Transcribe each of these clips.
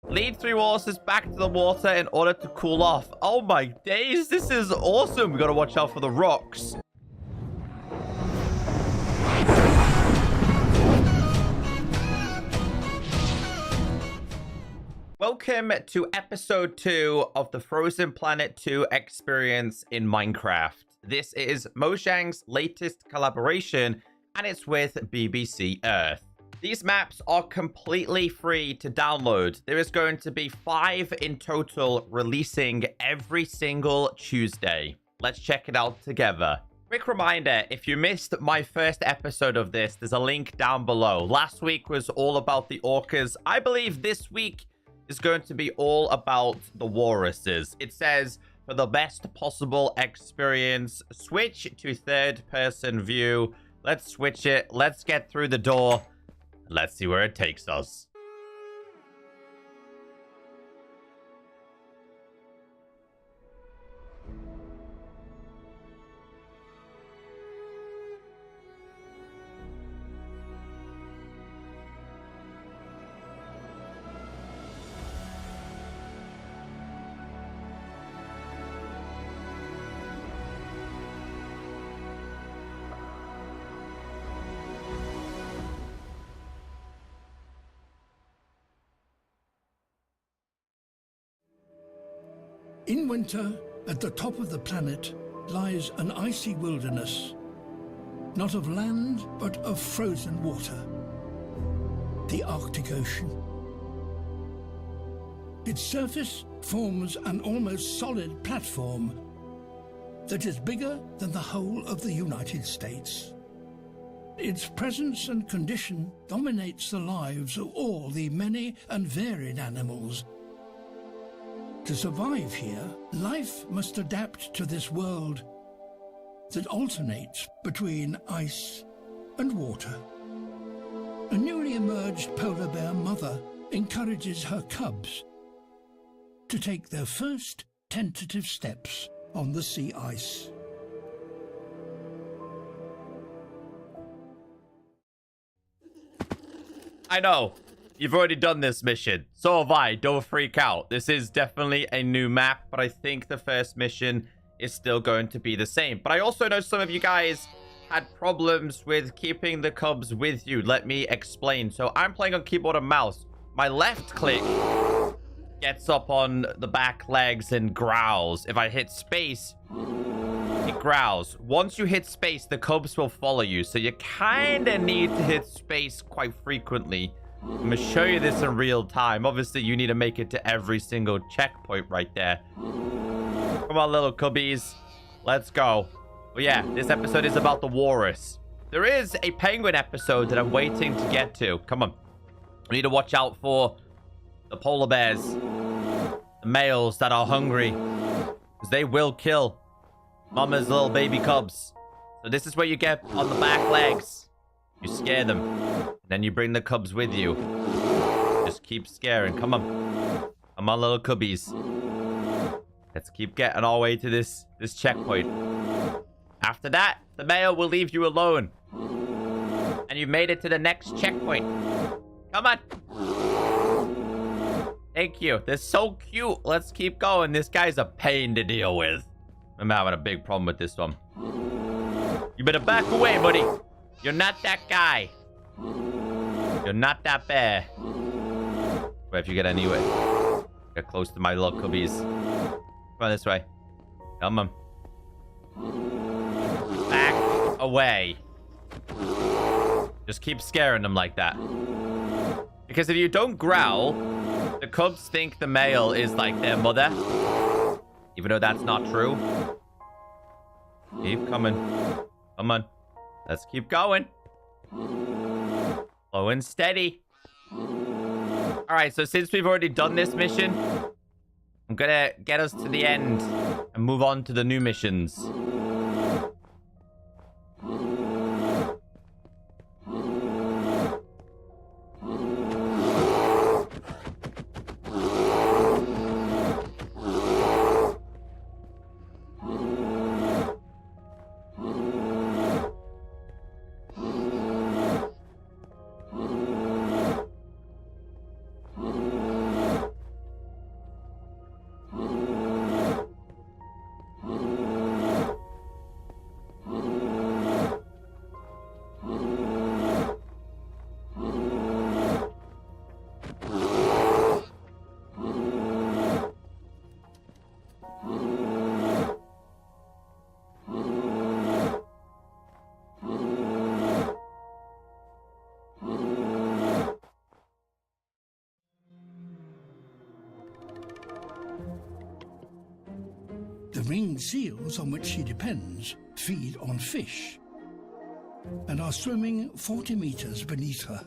Lead 3 walruses back to the water in order to cool off. Oh my days, this is awesome. We gotta watch out for the rocks. Welcome to episode 2 of the Frozen Planet 2 experience in Minecraft. This is Mojang's latest collaboration, and it's with BBC Earth. These maps are completely free to download. There is going to be 5 in total, releasing every single Tuesday. Let's check it out together. Quick reminder, if you missed my first episode of this, there's a link down below. Last week was all about the orcas. I believe this week is going to be all about the walruses. It says, for the best possible experience, switch to third-person view. Let's switch it. Let's get through the door. Let's see where it takes us. In winter, at the top of the planet, lies an icy wilderness, not of land, but of frozen water, the Arctic Ocean. Its surface forms an almost solid platform that is bigger than the whole of the United States. Its presence and condition dominates the lives of all the many and varied animals. To survive here, life must adapt to this world that alternates between ice and water. A newly emerged polar bear mother encourages her cubs to take their first tentative steps on the sea ice. I know. You've already done this mission. So have I. Don't freak out. This is definitely a new map, but I think the first mission is still going to be the same. But I also know some of you guys had problems with keeping the cubs with you. Let me explain. So I'm playing on keyboard and mouse. My left click gets up on the back legs and growls. If I hit space, it growls. Once you hit space, the cubs will follow you. So you kind of need to hit space quite frequently. I'm going to show you this in real time. Obviously, you need to make it to every single checkpoint right there. Come on, little cubbies. Let's go. But yeah, this episode is about the walrus. There is a penguin episode that I'm waiting to get to. Come on. We need to watch out for the polar bears. The males that are hungry. Because they will kill mama's little baby cubs. So this is where you get on the back legs. You scare them. Then you bring the cubs with you. Just keep scaring. Come on. Come on, little cubbies. Let's keep getting our way to this checkpoint. After that, the male will leave you alone. And you've made it to the next checkpoint. Come on. Thank you. They're so cute. Let's keep going. This guy's a pain to deal with. I'm having a big problem with this one. You better back away, buddy. You're not that guy. You're not that bear. Where if you get anywhere? Get close to my little cubbies. Come on this way. Come on. Back away. Just keep scaring them like that. Because if you don't growl, the cubs think the male is like their mother. Even though that's not true. Keep coming. Come on. Let's keep going. Slow and steady. Alright, so since we've already done this mission, I'm gonna get us to the end and move on to the new missions. The ringed seals on which she depends feed on fish and are swimming 40 meters beneath her.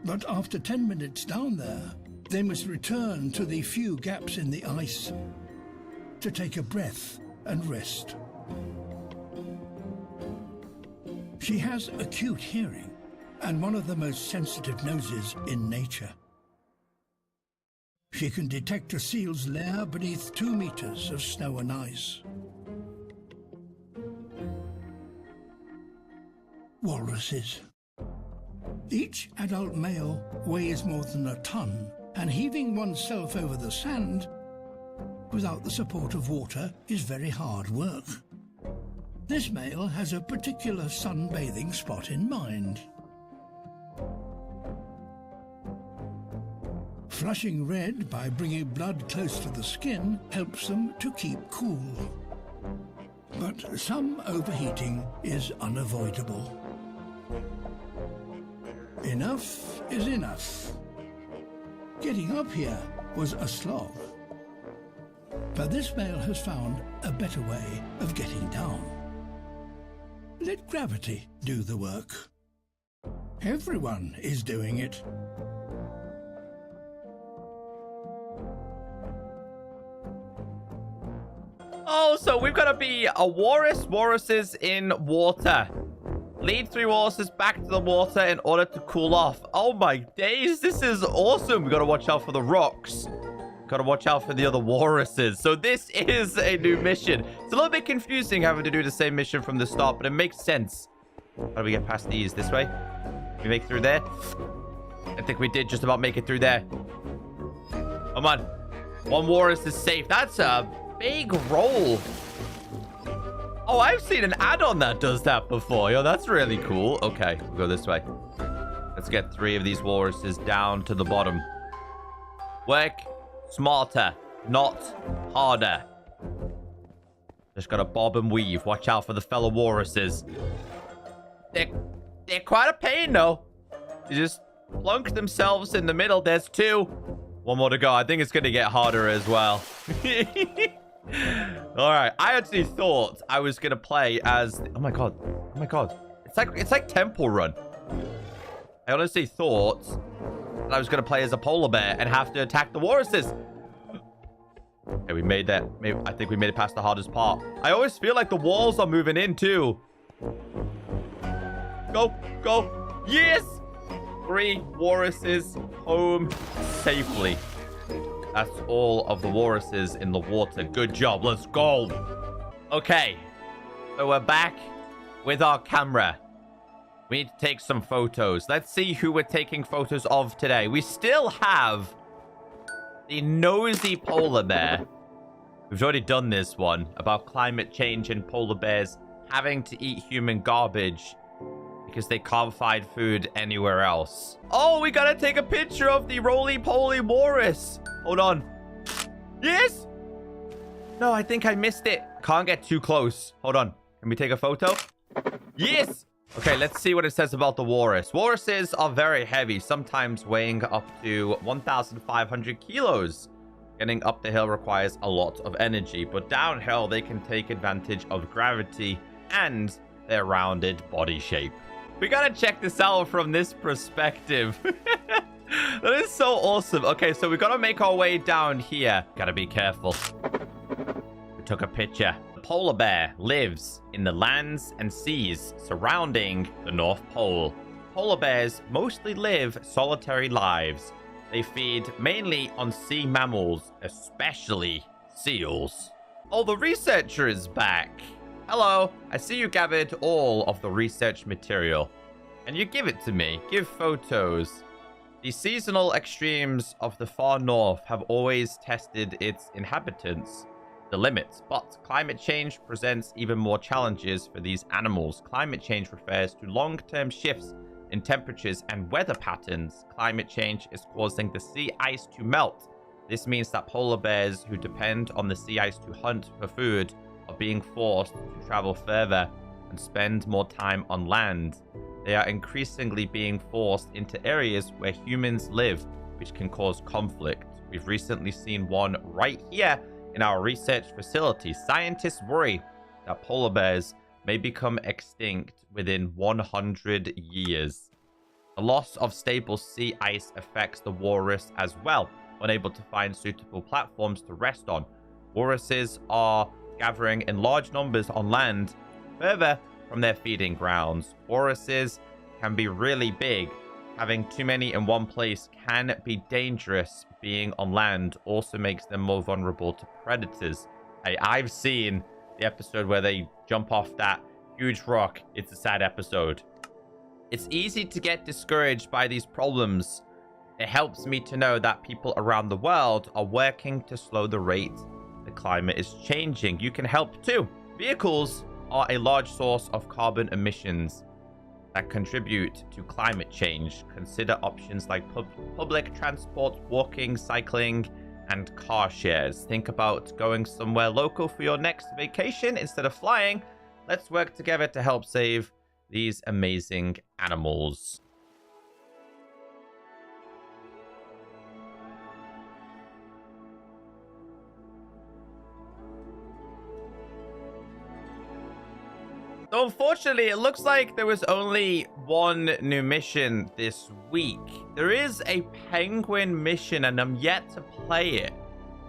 But after 10 minutes down there, they must return to the few gaps in the ice to take a breath and rest. She has acute hearing and one of the most sensitive noses in nature. She can detect a seal's lair beneath 2 meters of snow and ice. Walruses. Each adult male weighs more than a ton, and heaving oneself over the sand without the support of water is very hard work. This male has a particular sunbathing spot in mind. Flushing red by bringing blood close to the skin helps them to keep cool. But some overheating is unavoidable. Enough is enough. Getting up here was a slog. But this male has found a better way of getting down. Let gravity do the work. Everyone is doing it. Oh, so we've got to be a walruses in water. Lead 3 walruses back to the water in order to cool off. Oh my days, this is awesome. We got to watch out for the rocks. Got to watch out for the other walruses. So this is a new mission. It's a little bit confusing having to do the same mission from the start, but it makes sense. How do we get past these? This way? We make through there? I think we did just about make it through there. Come on. 1 walrus is safe. That's a big roll. Oh, I've seen an add-on that does that before. Yo, that's really cool. Okay, we'll go this way. Let's get 3 of these walruses down to the bottom. Work smarter, not harder. Just gotta bob and weave. Watch out for the fellow walruses. They're quite a pain, though. They just plunk themselves in the middle. There's 2. 1 more to go. I think it's gonna get harder as well. All right, I actually thought I was gonna play as oh my god, it's like Temple Run. I honestly thought that I was gonna play as a polar bear and have to attack the walruses. Okay, we made that. I think we made it past the hardest part. I always feel like the walls are moving in too. Go, yes! 3 walruses home safely. That's all of the walruses in the water. Good job. Let's go. Okay. So we're back with our camera. We need to take some photos. Let's see who we're taking photos of today. We still have the nosy polar bear. We've already done this one about climate change and polar bears having to eat human garbage because they can't find food anywhere else. Oh, we gotta take a picture of the roly-poly walrus. Hold on. Yes! No, I think I missed it. Can't get too close. Hold on. Can we take a photo? Yes! Okay, let's see what it says about the walrus. Walruses are very heavy, sometimes weighing up to 1,500 kilos. Getting up the hill requires a lot of energy, but downhill they can take advantage of gravity and their rounded body shape. We gotta check this out from this perspective. That is so awesome. Okay, so we gotta make our way down here. Gotta be careful. We took a picture. The polar bear lives in the lands and seas surrounding the North Pole. Polar bears mostly live solitary lives. They feed mainly on sea mammals, especially seals. Oh, the researcher is back. Hello, I see you gathered all of the research material. And you give it to me. Give photos. The seasonal extremes of the far north have always tested its inhabitants, the limits, but climate change presents even more challenges for these animals. Climate change refers to long-term shifts in temperatures and weather patterns. Climate change is causing the sea ice to melt. This means that polar bears who depend on the sea ice to hunt for food are being forced to travel further and spend more time on land. They are increasingly being forced into areas where humans live, which can cause conflict. We've recently seen one right here in our research facility. Scientists worry that polar bears may become extinct within 100 years. The loss of stable sea ice affects the walrus as well, unable to find suitable platforms to rest on. Walruses are gathering in large numbers on land, further from their feeding grounds. Walruses can be really big. Having too many in one place can be dangerous. Being on land also makes them more vulnerable to predators. I've seen the episode where they jump off that huge rock. It's a sad episode. It's easy to get discouraged by these problems. It helps me to know that people around the world are working to slow the rate the climate is changing. You can help too. Vehicles are a large source of carbon emissions that contribute to climate change. Consider options like public transport, walking, cycling, and car shares. Think about going somewhere local for your next vacation instead of flying. Let's work together to help save these amazing animals. So unfortunately, it looks like there was only one new mission this week. There is a penguin mission, and I'm yet to play it.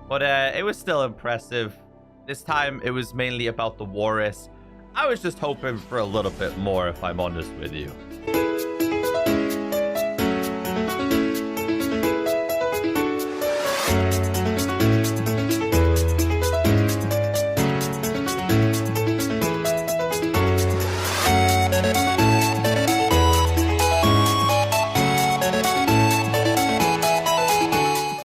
But it was still impressive. This time, it was mainly about the walrus. I was just hoping for a little bit more, if I'm honest with you.